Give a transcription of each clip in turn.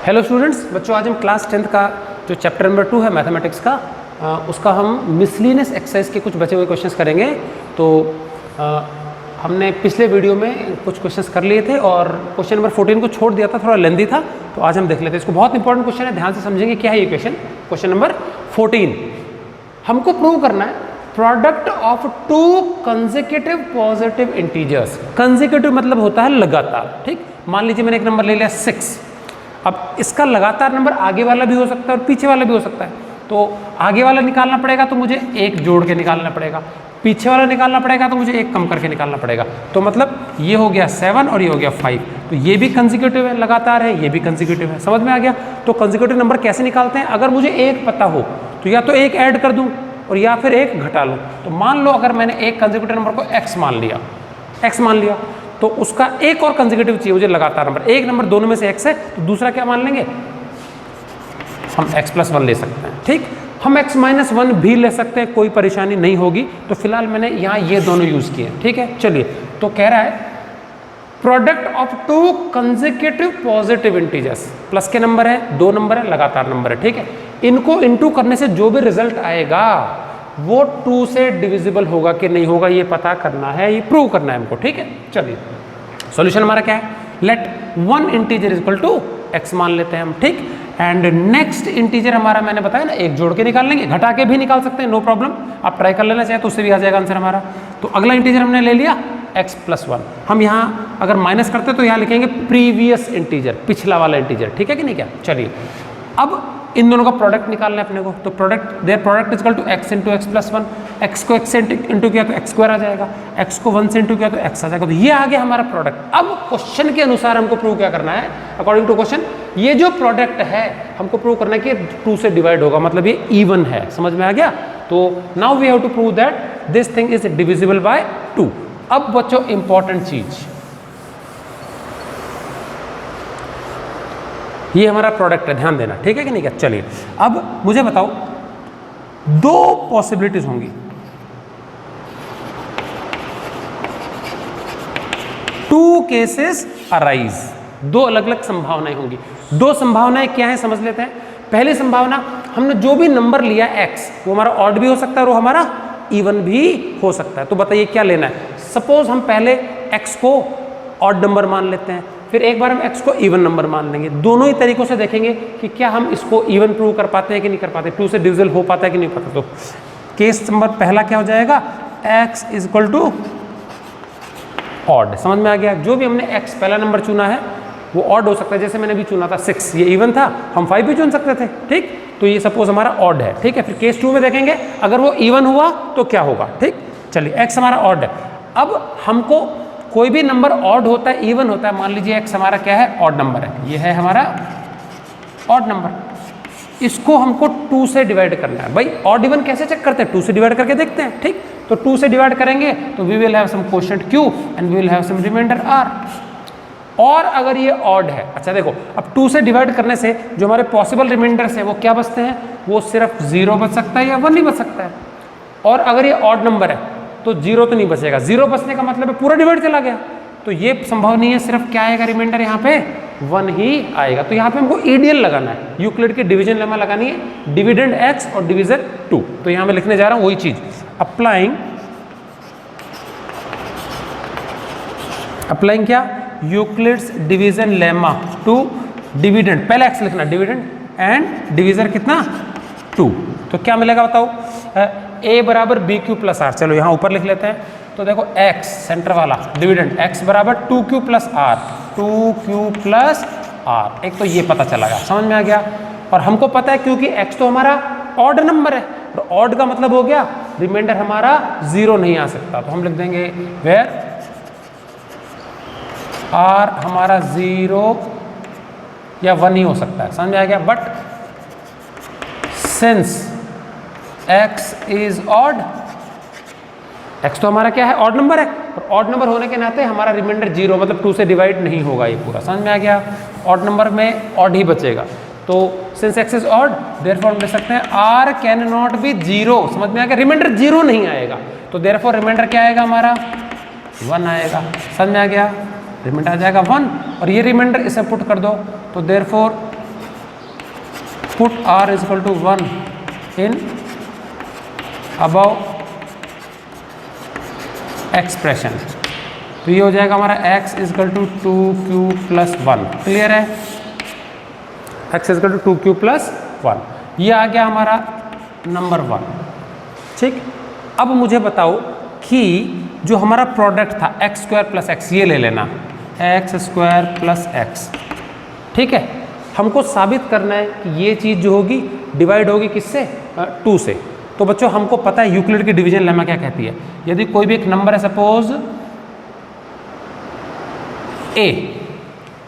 Hello students, बच्चों आज हम क्लास 10th का जो चैप्टर नंबर 2 है मैथमेटिक्स का उसका हम मिसलिनियस एक्सरसाइज के कुछ बचे हुए क्वेश्चंस करेंगे। तो हमने पिछले वीडियो में कुछ क्वेश्चंस कर लिए थे और क्वेश्चन नंबर 14 को छोड़ दिया था, थोड़ा लेंदी था, तो आज हम देख लेते हैं इसको। बहुत इंपॉर्टेंट क्वेश्चन है, ध्यान से समझेंगे क्या है ये क्वेश्चन। क्वेश्चन नंबर 14 हमको प्रूव करना है product of to consecutive positive integers. Consecutive मतलब होता है लगातार, ठीक। मान लीजिए मैंने एक नंबर ले लिया 6, अब इसका लगातार नंबर आगे वाला भी हो सकता है और पीछे वाला भी हो सकता है। तो आगे वाला निकालना पड़ेगा तो मुझे एक जोड़ के निकालना पड़ेगा, पीछे वाला निकालना पड़ेगा तो मुझे एक कम करके निकालना पड़ेगा। तो मतलब ये हो गया 7 और ये हो गया 5, तो ये भी कंसेक्यूटिव है, लगातार है, ये भी कंसेक्यूटिव है। समझ में आ गया? तो कंसेक्यूटिव नंबर कैसे निकालते हैं? अगर मुझे एक पता हो तो या तो एक ऐड कर दूं और या फिर एक घटा लूं। तो मान लो अगर मैंने एक कंसेक्यूटिव नंबर को x मान लिया, तो उसका एक और कंसेक्यूटिव चाहिए मुझे लगातार नंबर। एक नंबर दोनों में से x है तो दूसरा क्या मान लेंगे? हम x+1 ले सकते हैं, ठीक। हम x-1 भी ले सकते हैं, कोई परेशानी नहीं होगी। तो फिलहाल मैंने यहाँ ये दोनों यूज किए, ठीक है। चलिए, तो कह रहा है product of to consecutive positive integers, plus के नंबर है, दो नंबर है, लगातार नंबर है, ठीक है। इनको इनटू करने से जो भी रिजल्ट आएगा वो 2 से डिविजिबल होगा कि नहीं होगा, ये पता करना है, ये प्रूव करना है हमको, ठीक है। चलिए, सॉल्यूशन हमारा क्या है? Let 1 integer is equal to x मान लेते हैं हम, ठीक। एंड नेक्स्ट इंटीजर हमारा मैंने बताया ना, एक जोड़ के निकाल लेंगे, घटा के भी निकाल सकते हैं, नो प्रॉब्लम। आप ट्राई कर लेना चाहे तो उससे भी आ जाएगा आंसर हमारा। तो अगला इंटीजर हमने ले लिया x+1। हम यहाँ अगर माइनस करते तो यहाँ लिखेंगे प्रीवियस इंटीजर, पिछला वाला इंटीजर, ठीक है कि नहीं? क्या, चलिए अब इन दोनों का प्रोडक्ट निकालना है अपने को। तो their product is equal to x into x+1। x को x से इंटू किया तो x² आ जाएगा, x को 1 से इंटू किया तो x आ जाएगा। तो ये आ गया हमारा प्रोडक्ट। अब क्वेश्चन के अनुसार हमको प्रूव क्या करना है? अकॉर्डिंग टू क्वेश्चन, ये जो प्रोडक्ट है हमको प्रूव करना है कि 2 से डिवाइड होगा, मतलब ये इवन है। समझ में आ गया? तो now we have to prove that this thing is divisible by 2। अब बच्चों इंपॉर्टेंट चीज, ये हमारा प्रोडक्ट है, ध्यान देना, ठीक है कि नहीं? क्या, चलिए अब मुझे बताओ, दो पॉसिबिलिटीज होंगी। टू केसेस अराइज, दो अलग अलग संभावनाएं होंगी। दो संभावनाएं क्या है समझ लेते हैं। पहली संभावना, हमने जो भी नंबर लिया x, वो हमारा ऑड भी हो सकता है और वो हमारा इवन भी हो सकता है। तो बताइए क्या लेना है? सपोज हम पहले x को ऑड नंबर मान लेते हैं, फिर एक बार हम x को इवन नंबर मान लेंगे। दोनों ही तरीकों से देखेंगे कि क्या हम इसको इवन प्रूव कर पाते हैं कि नहीं कर पाते, 2 से डिविजिबल हो पाता है कि नहीं पाता। तो केस नंबर पहला क्या हो जाएगा? x is equal to odd. समझ में आ गया? जो भी हमने x पहला नंबर चुना है वो ऑड हो सकता है। जैसे मैंने भी चुना था 6, ये इवन था, हम 5 भी चुन सकते थे, ठीक। तो ये सपोज हमारा ऑड है, ठीक है। फिर केस 2 में देखेंगे अगर वो इवन हुआ तो क्या होगा, ठीक। चलिए, x हमारा ऑड है। अब हमको कोई भी नंबर ऑड होता है, इवन होता है, मान लीजिए x हमारा क्या है? ऑड नंबर है, ये है हमारा ऑड नंबर। इसको हमको 2 से डिवाइड करना है। भाई ऑड इवन कैसे चेक करते हैं? 2 से डिवाइड करके देखते हैं, ठीक। तो 2 से डिवाइड करेंगे तो we will have some quotient q and we will have some remainder r। और अगर ये ऑड है, अच्छा देखो, अब 2 से डिवाइड करने से जो हमारे पॉसिबल रिमाइंडर्स है वो क्या बचते हैं? वो सिर्फ 0 बच सकता है या 1 ही बच सकता है। और अगर ये ऑड नंबर है तो 0 तो नहीं बचेगा। 0 बचने का मतलब है पूरा डिवाइड चला गया, तो ये संभव नहीं है। सिर्फ क्या आएगा रिमाइंडर? यहाँ पे 1 ही आएगा। तो यहाँ पे हमको ईडीएल लगाना है, यूक्लिड की डिवीजन लेमा लगानी है, डिविडेंड x और डिवीजन 2। तो यहाँ मैं लिखने जा रहा हूँ वही चीज, अप्लाइंग क्या? Euclid's division lemma to dividend, पहले x लिखना, डिविडेंड एंड डिवीजर कितना? 2। तो क्या मिलेगा बताओ? a बराबर BQ प्लस R। चलो यहाँ ऊपर लिख लेते हैं। तो देखो x सेंटर वाला डिविडेंड x बराबर 2Q plus R, 2Q plus R। एक तो ये पता चला गया, समझ में आ गया। और हमको पता है क्योंकि x तो हमारा ऑड नंबर है, और ऑड का मतलब हो गया रिमाइंडर हमारा 0 नहीं आ सकता। तो हम लिख देंगे वेयर R हमारा 0 या 1 ही हो सकता है। समझ में आ गया? But since x is odd, x तो हमारा क्या है? ऑड नंबर है, और ऑड नंबर होने के नाते हमारा रिमाइंडर 0, मतलब 2 से डिवाइड नहीं होगा ये पूरा। समझ में आ गया? ऑड नंबर में ऑड ही बचेगा। तो since x is odd, therefore हम लिख सकते हैं r कैन नॉट बी 0। समझ में आ गया? रिमाइंडर 0 नहीं आएगा, तो देयरफॉर रिमाइंडर क्या आएगा हमारा? 1 आएगा। समझ में आ गया? रिमाइंडर आ जाएगा 1, और ये रिमाइंडर इसे पुट कर दो, तो therefore put r is equal to 1 in above expression, तो ये हो जाएगा हमारा x is equal to 2q plus 1। Clear है? x is equal to 2q plus 1, ये आ गया हमारा नंबर 1। ठीक, अब मुझे बताओ कि जो हमारा प्रोडक्ट था एक्स स्क्वायर प्लस एक्स, ये ले लेना एक्स स्क्वायर प्लस एक्स। ठीक है, हमको साबित करना है कि ये चीज़ जो होगी डिवाइड होगी किससे? 2 से। तो बच्चों हमको पता है यूक्लिड की डिवीजन लेमा क्या कहती है। यदि कोई भी एक नंबर है, सपोज ए,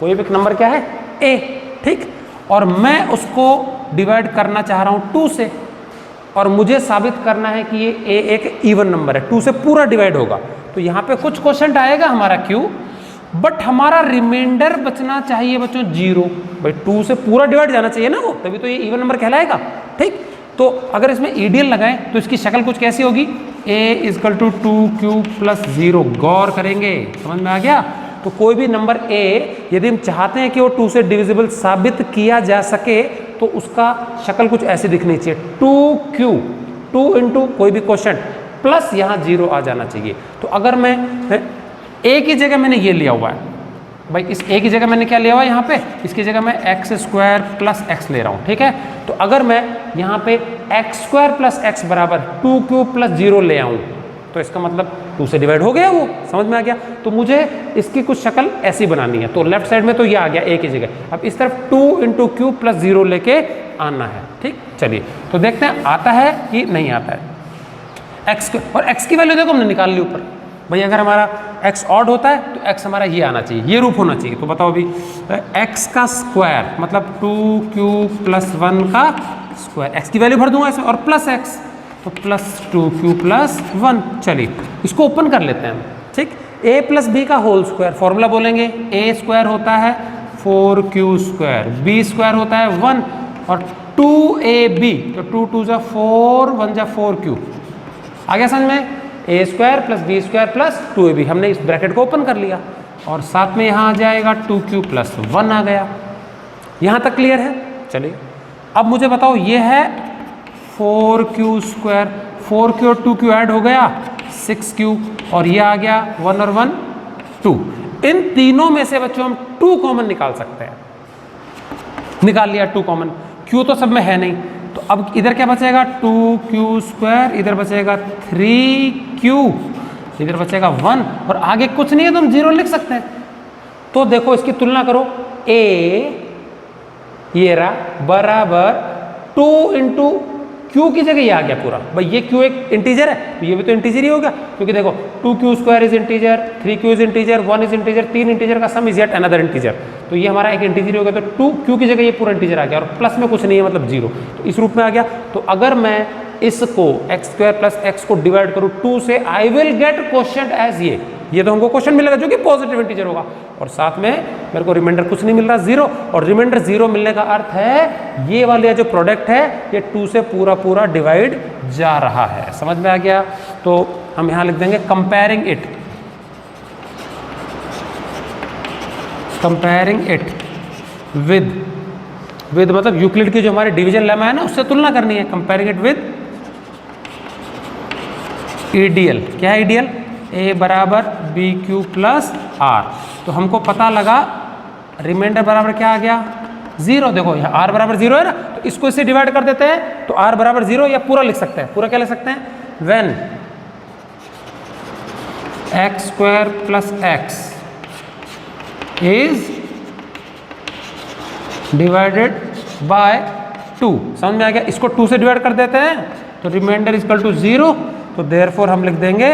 कोई भी एक नंबर क्या है? ए। ठीक, और मैं उसको डिवाइड करना चाह रहा हूँ 2 से, और मुझे साबित करना है कि ये ए एक इवन नंबर है, 2 से पूरा डिवाइड होगा। तो यहाँ पे कुछ क्वेश्चन आएगा हमारा क्यू, बट हमारा रिमाइंडर बचना चाहिए बच्चों 0। भाई 2 से पूरा डिवाइड जाना चाहिए ना वो, तभी तो ये इवन नंबर कहलाएगा। ठीक, तो अगर इसमें ईडीएल लगाएं तो इसकी शक्ल कुछ कैसी होगी? ए इजकल टू 2q प्लस 0। गौर करेंगे, समझ में आ गया? तो कोई भी नंबर ए यदि हम चाहते हैं कि वो 2 से डिविजिबल साबित किया जा सके तो उसका शक्ल कुछ ऐसी दिखनी चाहिए, 2q, 2 इंटू कोई भी क्वेश्चन प्लस यहाँ 0 आ जाना चाहिए। तो अगर मैं ए की जगह मैंने ये लिया हुआ है, भाई इस ए की जगह मैंने क्या लिया हुआ है यहाँ पे? इसकी जगह मैं एक्स स्क्वायर प्लस एक्स ले रहा हूँ। ठीक है, तो अगर मैं यहाँ पे एक्स स्क्वायर प्लस एक्स बराबर 2q प्लस 0 ले आऊँ तो इसका मतलब 2 से डिवाइड हो गया वो, समझ में आ गया? तो मुझे इसकी कुछ शक्ल ऐसी बनानी है। तो लेफ्ट साइड में तो ये आ गया ए की जगह, अब इस तरफ 2 इंटू क्यू प्लस 0 लेके आना है। ठीक, चलिए तो देखते हैं आता है कि नहीं आता है। एक्स और एक्स की वैल्यू देखो हमने निकाल ली ऊपर। भाई अगर हमारा x ऑड होता है तो x हमारा ये आना चाहिए, ये रूप होना चाहिए। तो बताओ अभी x का स्क्वायर मतलब 2q प्लस 1 का स्क्वायर, x की वैल्यू भर दूंगा इसमें और प्लस x, तो प्लस 2q प्लस 1। चलिए इसको ओपन कर लेते हैं हम। ठीक, a प्लस बी का होल स्क्वायर, फॉर्मूला बोलेंगे a स्क्वायर होता है 4q स्क्वायर, b स्क्वायर होता है 1 और 2ab, तो 2 2 जा 4 1 जा 4q। आ गया समझ में? A square plus b square plus 2ab, हमने इस ब्रैकेट को ओपन कर लिया और साथ में यहाँ आ जाएगा 2q प्लस 1 आ गया। यहाँ तक क्लियर है? चलिए अब मुझे बताओ, ये है 4q स्क्वायर, 4q और 2q ऐड हो गया 6q, और ये आ गया 1 और 1 2। इन तीनों में से बच्चों हम 2 कॉमन निकाल सकते हैं। निकाल लिया 2 कॉमन, q तो सब में है नहीं, तो अब इधर क्या बचेगा? 2q स्क्वायर, इधर बचेगा 3q, इधर बचेगा 1 और आगे कुछ नहीं है तो हम 0 लिख सकते हैं। तो देखो इसकी तुलना करो, a ये रहा बराबर 2 इंटू q की जगह ये आ गया पूरा। भाई ये q एक इंटीजर है तो ये भी तो इंटीजर ही होगा, क्योंकि देखो 2q square is integer, 3q is integer, 1 is integer, 3 integer का sum is yet another integer. तो ये हमारा एक इंटीजर हो गया, तो 2q की जगह ये पूरा इंटीजर आ गया और प्लस में कुछ नहीं है मतलब 0, तो इस रूप में आ गया। तो अगर मैं इसको एक्स स्क्वायर प्लस एक्स को डिवाइड करूँ 2 से, I will get question as ये तो हमको क्वेश्चन मिलेगा जो कि पॉजिटिव इंटीजर होगा, और साथ में मेरे को रिमाइंडर कुछ नहीं मिल रहा 0, और रिमाइंडर 0 मिलने का अर्थ है ये वाले जो प्रोडक्ट है ये 2 से पूरा पूरा डिवाइड जा रहा है। समझ में आ गया? तो हम यहाँ लिख देंगे कंपेयरिंग इट विद मतलब यूक्लिड की जो हमारी डिवीजन लेमा है ना उससे तुलना करनी है। कंपेयरिंग इट विद ईडीएल, क्या है ईडीएल? a बराबर बी क्यू प्लस आर। तो हमको पता लगा रिमाइंडर बराबर क्या आ गया? 0। देखो यहाँ r बराबर 0 है ना, तो इसको इससे डिवाइड कर देते हैं तो r बराबर 0, या पूरा लिख सकते हैं। पूरा क्या लिख सकते हैं? When x square plus x is divided by 2। समझ में आ गया? इसको 2 से डिवाइड कर देते हैं तो रिमाइंडर इक्वल टू 0, तो देयरफॉर हम लिख देंगे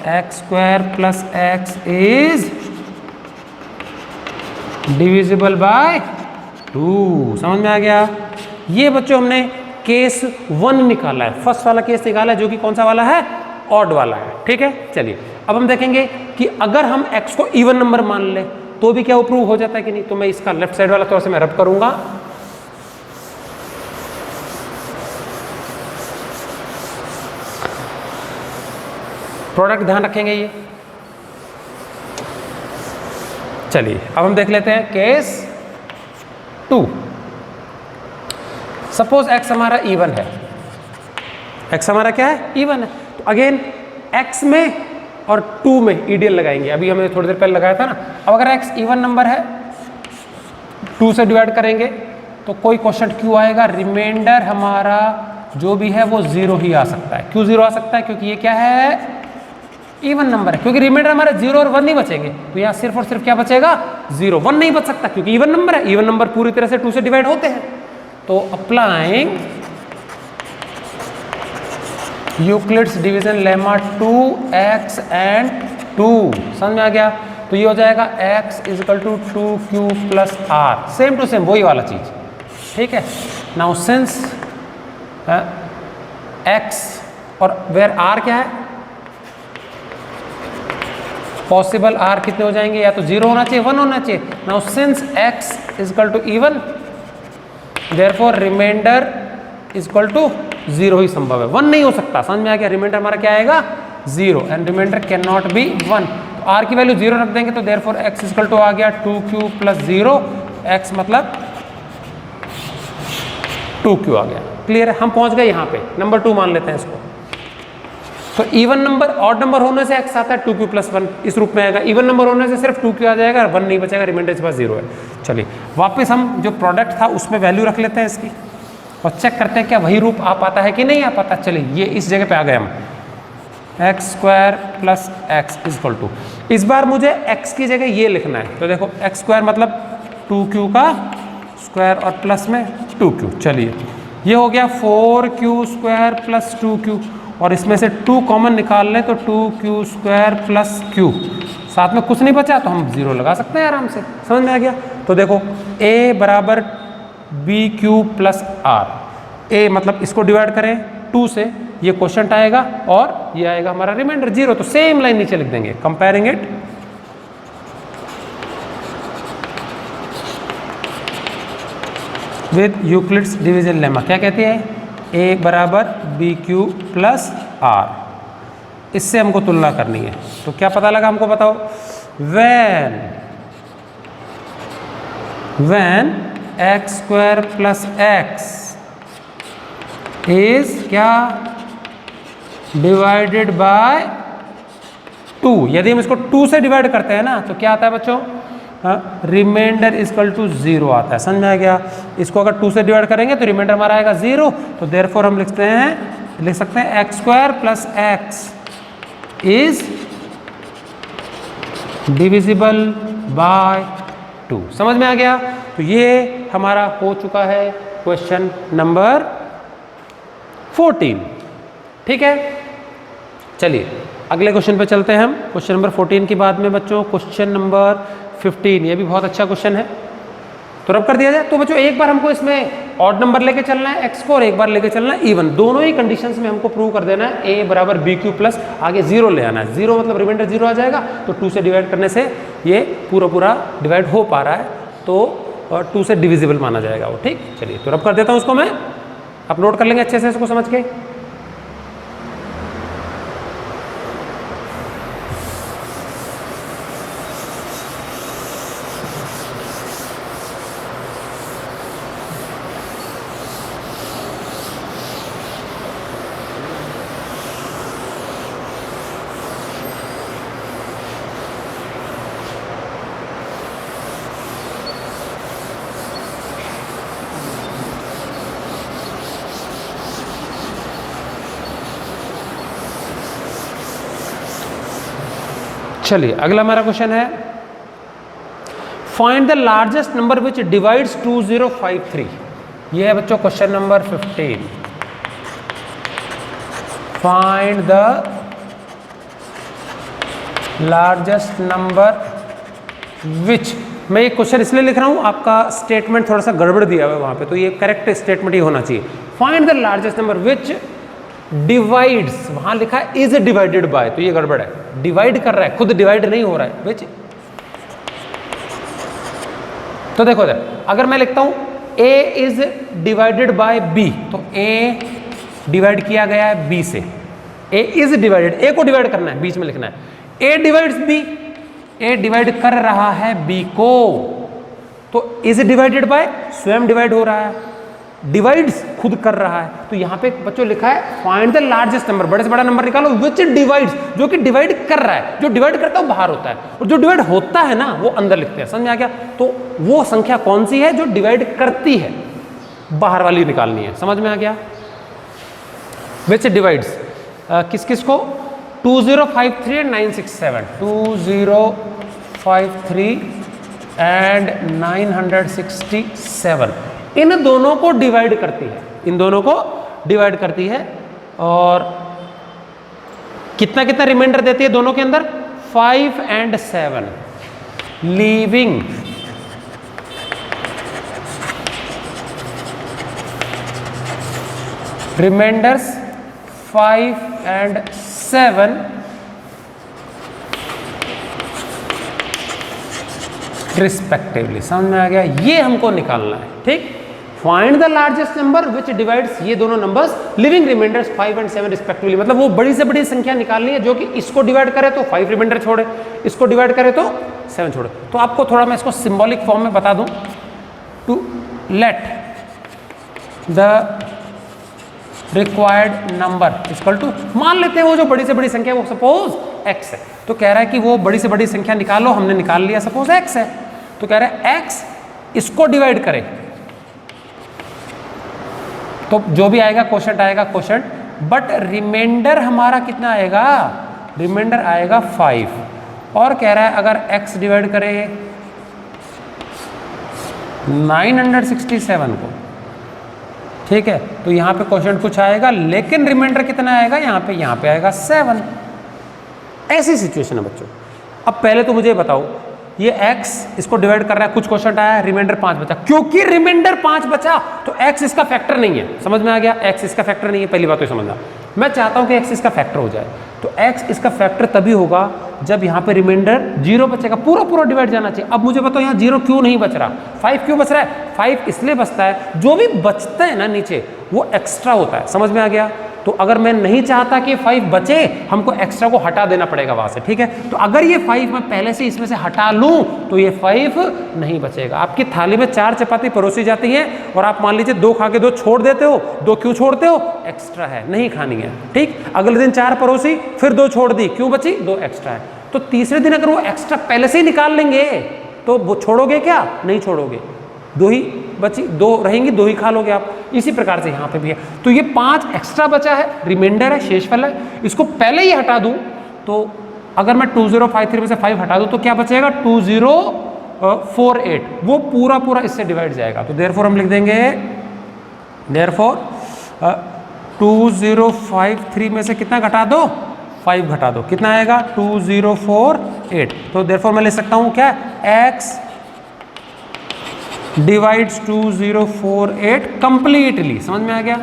x square plus x is divisible by 2। समझ में आ गया? ये बच्चों हमने केस 1 निकाला है, फर्स्ट वाला केस निकाला है जो कि कौन सा वाला है? ऑड वाला है। ठीक है, चलिए अब हम देखेंगे कि अगर हम x को इवन नंबर मान ले तो भी क्या वो प्रूव हो जाता है कि नहीं। तो मैं इसका लेफ्ट साइड वाला थोड़ा सा मैं रब करूंगा। प्रोडक्ट ध्यान रखेंगे ये। चलिए अब हम देख लेते हैं केस 2। सपोज x हमारा इवन है, x हमारा क्या है, इवन है, तो अगेन x में और 2 में ईडीएल लगाएंगे, अभी हमने थोड़ी देर पहले लगाया था ना। अब अगर x इवन नंबर है, 2 से डिवाइड करेंगे तो कोई क्वेश्चन क्यों आएगा, रिमाइंडर हमारा जो भी है वो 0 ही आ सकता है। क्यों 0 आ सकता है, क्योंकि ये क्या है, इवन नंबर है, क्योंकि रिमाइंडर हमारे 0 और 1 नहीं बचेंगे, तो यहाँ सिर्फ और सिर्फ क्या बचेगा, 0, 1 नहीं बच सकता क्योंकि इवन नंबर है, इवन नंबर पूरी तरह से 2 से डिवाइड होते हैं। तो applying Euclid's division lemma 2x and 2, समझ में आ गया। तो ये हो जाएगा x is equal to 2q plus r, same to same वही वाला चीज, ठीक है। नाउ सिंस x और वेयर r क्या है, पॉसिबल r कितने हो जाएंगे, या तो 0 होना चाहिए, 1 होना चाहिए। Now since x is equal to even, therefore remainder is equal to 0 ही संभव है, 1 नहीं हो सकता, समझ में आ गया। रिमाइंडर हमारा क्या आएगा, 0, and remainder can not be 1, तो r की वैल्यू 0 रख देंगे, तो देयरफॉर x इजिकल टू आ गया 2q प्लस 0, x मतलब 2q आ गया। क्लियर है, हम पहुंच गए यहाँ पे, नंबर 2 मान लेते हैं इसको। तो इवन नंबर, ऑड नंबर होने से x आता है 2q प्लस 1, इस रूप में आएगा। इवन नंबर होने से सिर्फ 2q आ जाएगा, 1 नहीं बचेगा, रिमाइंडर इसके पास 0 है। चलिए वापस हम जो प्रोडक्ट था उसमें वैल्यू रख लेते हैं इसकी और चेक करते हैं क्या वही रूप आ पाता है कि नहीं आ पाता। चलिए ये इस जगह पे आ गए हम, x square plus x is equal to, इस बार मुझे x की जगह ये लिखना है, तो देखो एक्स स्क्वायर मतलब 2q का स्क्वायर और प्लस में 2q। चलिए ये हो गया 4q स्क्वायर प्लस 2q, और इसमें से 2 कॉमन निकाल लें तो 2q स्क्वायर प्लस q, साथ में कुछ नहीं बचा तो हम 0 लगा सकते हैं आराम से, समझ में आ गया। तो देखो a बराबर bq प्लस r, a मतलब इसको डिवाइड करें 2 से, ये क्वेश्चन आएगा और ये आएगा हमारा रिमाइंडर 0, तो सेम लाइन नीचे लिख देंगे, comparing it with Euclid's division lemma. क्या कहती है, a बराबर bq प्लस r, इससे हमको तुलना करनी है। तो क्या पता लगा हमको, बताओ, when x square plus x is क्या, डिवाइडेड बाय 2, यदि हम इसको 2 से डिवाइड करते हैं ना तो क्या आता है बच्चों, रिमाइंडर इजकल टू 0 आता है, समझ में आ गया। इसको अगर 2 से डिवाइड करेंगे तो रिमाइंडर हमारा आएगा 0, तो देयरफॉर हम लिख सकते हैं x square plus x is divisible by 2, समझ में आ गया। तो ये हमारा हो चुका है क्वेश्चन नंबर 14, ठीक है। चलिए अगले क्वेश्चन पे चलते हैं हम। क्वेश्चन नंबर 14 के बाद में बच्चों क्वेश्चन नंबर 15, ये भी बहुत अच्छा क्वेश्चन है, तो रब कर दिया जाए। तो बच्चों एक बार हमको इसमें ऑड नंबर लेके चलना है x को, और एक बार लेके चलना है इवन, दोनों ही कंडीशंस में हमको प्रूव कर देना है। a बराबर bq प्लस आगे 0 ले आना है, 0 मतलब रिमाइंडर 0 आ जाएगा, तो 2 से डिवाइड करने से ये पूरा डिवाइड हो पा रहा है, तो 2 से डिविजिबल माना जाएगा वो, ठीक। चलिए तो रब कर देता हूँ उसको मैं, आप नोट कर लेंगे अच्छे से इसको समझ के। चलिए अगला हमारा क्वेश्चन है, find the largest number which divides 2053। ये है बच्चों question number 15। Find the largest number विच, मैं ये क्वेश्चन इसलिए लिख रहा हूं, आपका स्टेटमेंट थोड़ा सा गड़बड़ दिया हुआ है वहां पे, तो ये करेक्ट स्टेटमेंट ही होना चाहिए। Find the largest number which divides, वहां लिखा है इज डिवाइडेड बाय, तो ये गड़बड़ है, डिवाइड कर रहा है, खुद डिवाइड नहीं हो रहा है विच। तो देखो इधर अगर मैं लिखता हूं a is divided by b, तो a डिवाइड किया गया है b से, a इज डिवाइडेड, a को डिवाइड करना है, बीच में लिखना है a divides b, a divide कर रहा है b को, तो इज डिवाइडेड बाय स्वयं डिवाइड हो रहा है, डिवाइड्स खुद कर रहा है। तो यहाँ पे बच्चों लिखा है फाइंड द लार्जेस्ट नंबर, बड़े से बड़ा नंबर निकालो विच डिवाइड्स, जो कि डिवाइड कर रहा है। जो डिवाइड करता है वो बाहर होता है और जो डिवाइड होता है ना वो अंदर लिखते हैं। समझ में आ गया? तो वो संख्या कौन सी है जो डिवाइड करती है, बाहर वाली निकालनी है। समझ में आ गया? विच डिवाइड्स किस किस को? 2053 एंड 967, 2053 एंड 967 इन दोनों को डिवाइड करती है, इन दोनों को डिवाइड करती है। और कितना कितना रिमाइंडर देती है दोनों के अंदर? 5 and 7, leaving remainders 5 and 7 respectively. समझ में आ गया? ये हमको निकालना है। ठीक, find the largest number which divides ये दोनों numbers leaving remainders 5 and 7 respectively. मतलब वो बड़ी से बड़ी संख्या निकालनी है जो कि इसको डिवाइड करे तो 5 रिमाइंडर छोड़े, इसको डिवाइड करे तो 7 छोड़े। तो आपको थोड़ा मैं इसको सिंबॉलिक फॉर्म में बता दूं। To let the required number equal to, मान लेते हैं वो जो बड़ी से बड़ी संख्या वो सपोज x है। तो कह रहा है कि वो बड़ी से बड़ी संख्या निकालो, हमने निकाल लिया, सपोज x है। तो कह रहा है x इसको डिवाइड करे, तो जो भी आएगा क्वोशंट आएगा क्वोशंट, बट रिमाइंडर हमारा कितना आएगा? रिमाइंडर आएगा 5। और कह रहा है अगर x डिवाइड करे 967 को, ठीक है, तो यहाँ पे क्वोशंट कुछ आएगा लेकिन रिमाइंडर कितना आएगा? यहाँ पे आएगा 7। ऐसी सिचुएशन है बच्चों। अब पहले तो मुझे बताओ, ये x इसको डिवाइड कर रहा है, कुछ क्वोशंट आया, रिमाइंडर 5 बचा। क्योंकि रिमाइंडर 5 बचा तो x इसका फैक्टर नहीं है। समझ में आ गया? x इसका फैक्टर नहीं है, पहली बात तो समझना। मैं चाहता हूं कि x इसका फैक्टर हो जाए, तो x इसका फैक्टर तभी होगा जब यहाँ पे रिमाइंडर 0 बचेगा, पूरा पूरा डिवाइड जाना चाहिए। अब मुझे बताओ यहाँ 0 क्यों नहीं बच रहा, 5 क्यों बच रहा है? 5 इसलिए बचता है, जो भी बचता है ना नीचे वो एक्स्ट्रा होता है। समझ में आ गया? तो अगर मैं नहीं चाहता कि 5 बचे, हमको एक्स्ट्रा को हटा देना पड़ेगा वहां से। ठीक है, तो अगर ये 5 मैं पहले से इसमें से हटा लूं तो ये 5 नहीं बचेगा। आपकी थाली में 4 चपाती परोसी जाती है और आप मान लीजिए 2 खा के 2 छोड़ देते हो। 2 क्यों छोड़ते हो? एक्स्ट्रा है, नहीं खानी है। ठीक, अगले दिन 4 परोसी, फिर 2 छोड़ दी, क्यों बची? 2 एक्स्ट्रा है। तो तीसरे दिन अगर वो एक्स्ट्रा पहले से ही निकाल लेंगे तो वो छोड़ोगे क्या? नहीं छोड़ोगे। 2 ही बची, 2 रहेंगी, 2 ही खा लोगे आप। इसी प्रकार से यहाँ पे भी है। तो ये 5 एक्स्ट्रा बचा है, रिमाइंडर है, शेषफल है, इसको पहले ही हटा दूं तो अगर मैं 2053 में से 5 हटा दूं तो क्या बचेगा? 2048, वो पूरा पूरा इससे डिवाइड जाएगा। तो देयरफॉर हम लिख देंगे, देयरफॉर 2053 में से कितना घटा दो? 5 घटा दो, कितना आएगा? 2048। तो देयरफॉर मैं ले सकता हूं क्या? x divides 2048 completely. समझ में आ गया?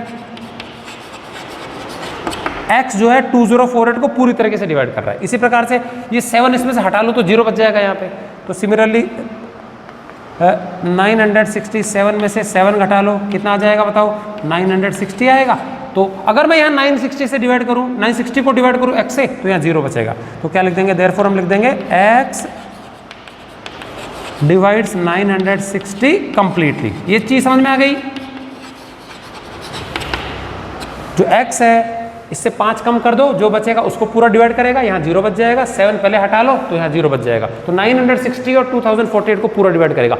x जो है 2048 को पूरी तरीके से डिवाइड कर रहा है। इसी प्रकार से ये 7 इसमें से हटा लो तो 0 बच जाएगा यहाँ पे। तो सिमिलरली 967 में से 7 घटा लो, कितना आ जाएगा बताओ? 960 आएगा। तो अगर मैं यहाँ 960 से डिवाइड करूँ, 960 को डिवाइड करूँ x से, तो यहाँ 0 बचेगा। तो क्या लिख देंगे? देयरफॉर हम लिख देंगे x डिवाइड्स 960 कंप्लीटली। ये चीज समझ में आ गई? जो x है इससे 5 कम कर दो, जो बचेगा उसको पूरा डिवाइड करेगा, यहाँ 0 बच जाएगा। 7 पहले हटा लो तो यहाँ 0 बच जाएगा। तो 960 और 2048 को पूरा डिवाइड करेगा।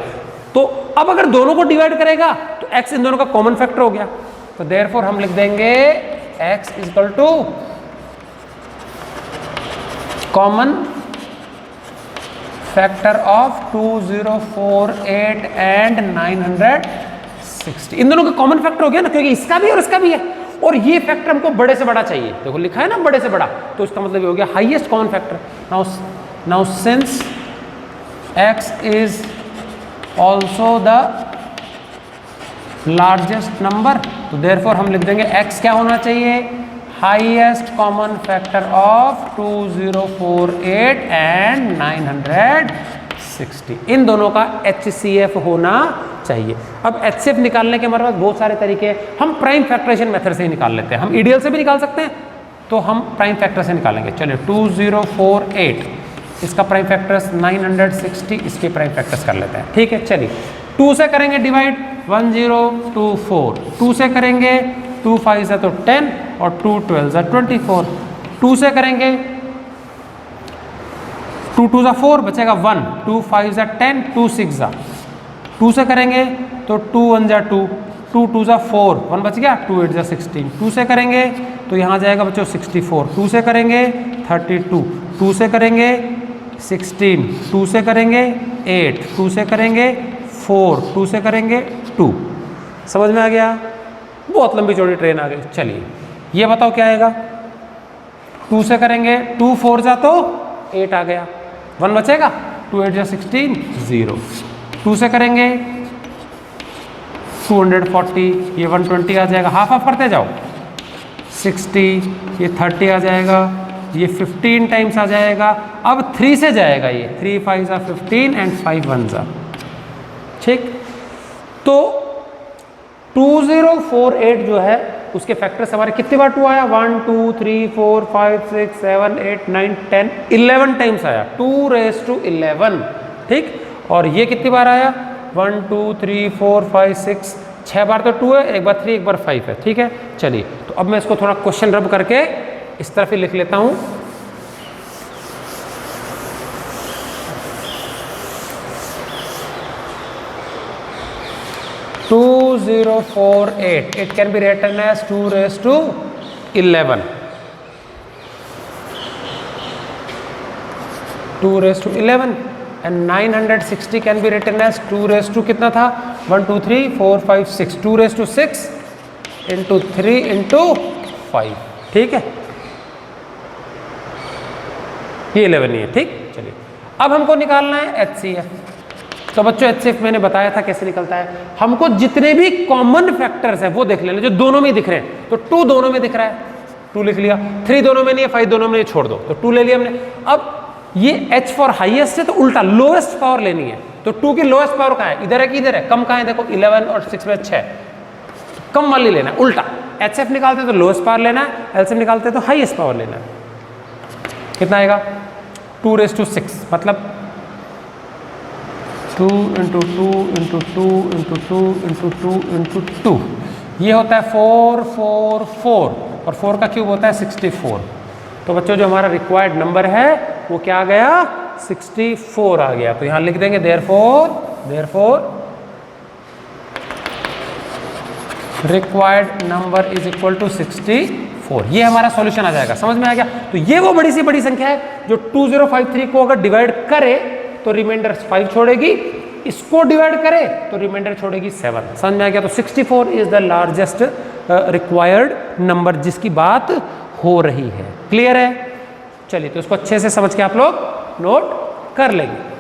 तो अब अगर दोनों को डिवाइड करेगा तो x इन दोनों का कॉमन फैक्टर हो गया। तो देयरफॉर हम लिख देंगे x equal to common factor of 2048 and 960। इन दोनों का कॉमन फैक्टर हो गया ना, क्योंकि इसका भी और इसका भी है। और ये फैक्टर हमको बड़े से बड़ा चाहिए। देखो लिखा है ना बड़े से बड़ा, तो इसका मतलब ये हो गया highest common factor. Now since x is also the largest number, तो देयरफॉर हम लिख देंगे x क्या होना चाहिए? Highest common factor of 2048 and 960। इन दोनों का HCF होना चाहिए। अब HCF निकालने के हमारे पास बहुत सारे तरीके हैं। हम प्राइम फैक्टराइजेशन मेथड से ही निकाल लेते हैं। हम EDL से भी निकाल सकते हैं, तो हम प्राइम फैक्टर से निकालेंगे। चलिए 2048, इसका प्राइम फैक्टर्स 960, इसके प्राइम फैक्टर्स कर लेते हैं। ठीक है, चलिए 2 से करेंगे डिवाइड 1024, 2 से करेंगे 2 5 है तो 10 और 2 12 है 24, 2 से करेंगे 2 2 4 बचेगा 1, 2 5 है 10, 2 6 है, 2 से करेंगे तो 2 1 जा 2, 2 2 जा 4, 1 बच गया, 2 8 जा 16, 2 से करेंगे तो यहाँ जाएगा बच्चों 64, 2 से करेंगे 32, 2 से करेंगे 16, 2 से करेंगे 8, 2 से करेंगे 4, 2 से करेंगे 2। समझ में आ गया? बहुत लंबी चौड़ी ट्रेन आ गई। चलिए ये बताओ क्या आएगा? 2 से करेंगे 2 4 जा तो 8 आ गया, 1 बचेगा, 2 8 जा 16 0, 2 से करेंगे 240, ये 120 आ जाएगा, हाफ हाफ करते जाओ, 60, ये 30 आ जाएगा, ये 15 टाइम्स आ जाएगा। अब 3 से जाएगा, ये 3 5 जा 15 एंड 5 1 जा, ठीक। तो 2048 जो है उसके फैक्टर्स हमारे कितनी बार 2 आया? 1 2 3 4 5 6 7 8 9 10 11 टाइम्स आया, 2 raised to 11, ठीक। और ये कितनी बार आया? 1 2 3 4 5 6, 6 बार तो 2 है, एक बार 3 एक बार 5 है, ठीक है। चलिए तो अब मैं इसको थोड़ा क्वेश्चन रब करके इस तरफ ही लिख लेता हूं। To 2048, it can be written as 2 raised to 11, 2 raised to 11, and 960 can be written as 2 raised to कितना था? 1 2 3 4 5 6, 2 raised to 6 into 3 into 5, ठीक है। ये 11 ही है, ठीक। चलिए अब हमको निकालना है HCF। तो बच्चों HCF मैंने बताया था कैसे निकलता है। हमको जितने भी कॉमन फैक्टर्स है वो देख लेना, जो दोनों में दिख रहे हैं। तो 2 दोनों में दिख रहा है, 2 लिख लिया, 3 दोनों में नहीं है, 5 दोनों में नहीं, छोड़ दो, तो 2 ले लिया हमने। अब ये H फॉर हाईएस्ट है तो उल्टा लोएस्ट पावर लेनी है। तो 2 की लोएस्ट पावर कहाँ है? इधर है कि इधर है? कम कहाँ है? देखो 11 और 6 में 6, कम वाली लेना है, उल्टा। HCF निकालते हैं तो लोएस्ट पावर लेना है, LCM निकालते हैं तो हाईएस्ट पावर लेना है। कितना आएगा? 2 raised to 6, मतलब 2 into 2 into 2 into 2 into 2 into 2, ये होता है 4 4 4, और 4 का क्यूब होता है 64। तो बच्चों जो हमारा रिक्वायर्ड नंबर है वो क्या आ गया? 64 आ गया। तो यहाँ लिख देंगे therefore required number is equal to 64। ये हमारा सॉल्यूशन आ जाएगा। समझ में आ गया? तो ये वो बड़ी सी बड़ी संख्या है जो 2053 को अगर डिवाइड करे तो रिमाइंडर 5 छोड़ेगी, इसको डिवाइड करे तो रिमाइंडर छोड़ेगी 7। समझ में आ गया? तो 64 is the largest required number जिसकी बात हो रही है। क्लियर है? चलिए तो इसको अच्छे से समझ के आप लोग नोट कर लेंगे।